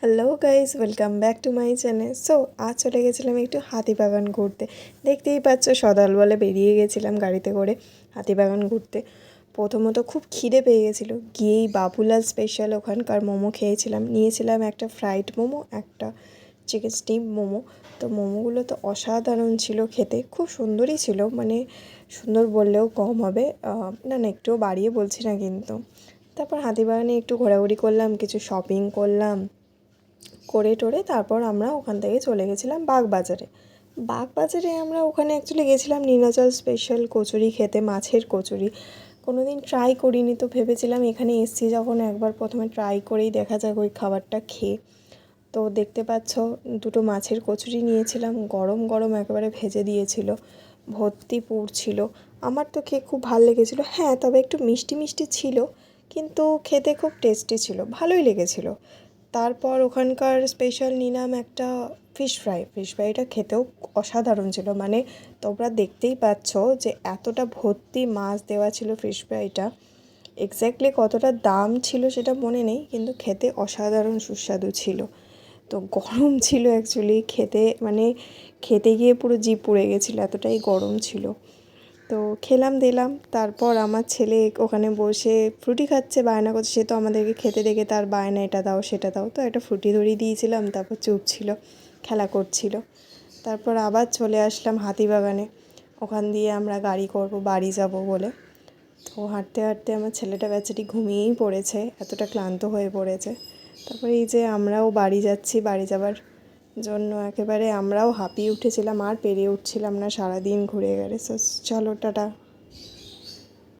Hello guys, welcome back to my channel. So আজ চলে গেছিলাম একটু হাতিবাগান ঘুরতে। দেখতেই পাচ্ছ, সদল বলে বেরিয়ে গেছিলাম গাড়িতে করে হাতিবাগান ঘুরতে। প্রথমত খুব খিদে পেয়ে গেছিলো, গিয়েই বাবুলাল স্পেশাল ওখানকার মোমো খেয়েছিলাম। নিয়েছিলাম একটা ফ্রাইড মোমো, একটা চিকেন স্টিম মোমো। তো মোমোগুলো তো অসাধারণ ছিল খেতে, খুব সুন্দরই ছিল, মানে সুন্দর বললেও কম হবে। না না, একটুও বাড়িয়ে বলছি না কিন্তু। তারপর হাতিবাগানে একটু ঘোরাঘুরি করলাম, কিছু শপিং করলাম, করে টোরে তারপর আমরা ওখান থেকে চলে গেছিলাম বাগবাজারে। বাগবাজারে আমরা ওখানে অ্যাকচুয়ালি গেছিলাম নীলাচল স্পেশাল কচুরি খেতে, মাছের কচুরি। কোনো দিন ট্রাই করিনি, তো ভেবেছিলাম এখানে এসছি যখন একবার প্রথমে ট্রাই করেই দেখা যাক ওই খাবারটা খেয়ে। তো দেখতে পাচ্ছ, দুটো মাছের কচুরি নিয়েছিলাম, গরম গরম একেবারে ভেজে দিয়েছিল, ভর্তি পুর ছিল। আমার তো খেয়ে খুব ভালো লেগেছিলো। হ্যাঁ, তবে একটু মিষ্টি মিষ্টি ছিল, কিন্তু খেতে খুব টেস্টি ছিল, ভালোই লেগেছিলো। তারপর ওখানকার স্পেশাল নিলাম একটা ফিশ ফ্রাই। ফিশ ফ্রাইটা খেতেও অসাধারণ ছিল, মানে তোমরা দেখতেই পাচ্ছ যে এতটা ভর্তি মাছ দেওয়া ছিল ফিশ ফ্রাইটা। এক্স্যাক্টলি কতটা দাম ছিল সেটা মনে নেই, কিন্তু খেতে অসাধারণ সুস্বাদু ছিল। তো গরম ছিল অ্যাকচুয়ালি, খেতে মানে খেতে গিয়ে পুরো জিভ পুড়ে গেছিলো, এতটাই গরম ছিল। তো খেলাম দিলাম, তারপর আমার ছেলে ওখানে বসে ফ্রুটি খাচ্ছে, বায়না করছে। সে তো আমাদেরকে খেতে দেখে তার বায়না, এটা দাও সেটা দাও, তো একটা ফ্রুটি ধরিয়ে দিয়েছিলাম। তারপর চুপ ছিল, খেলা করছিল। তারপর আবার চলে আসলাম হাতিবাগানে। ওখান দিয়ে আমরা গাড়ি করব বাড়ি যাব বলে। তো হাঁটতে হাঁটতে আমার ছেলেটা বেচারি ঘুমিয়েই পড়েছে, এতটা ক্লান্ত হয়ে পড়েছে। তারপরে এই যে আমরাও বাড়ি যাচ্ছি, বাড়ি যাবার জন্য একেবারে আমরাও হাঁপিয়ে উঠেছিলাম, আর পেরিয়ে উঠছিলাম না, সারাদিন ঘুরে গেলে। চলো টাটা।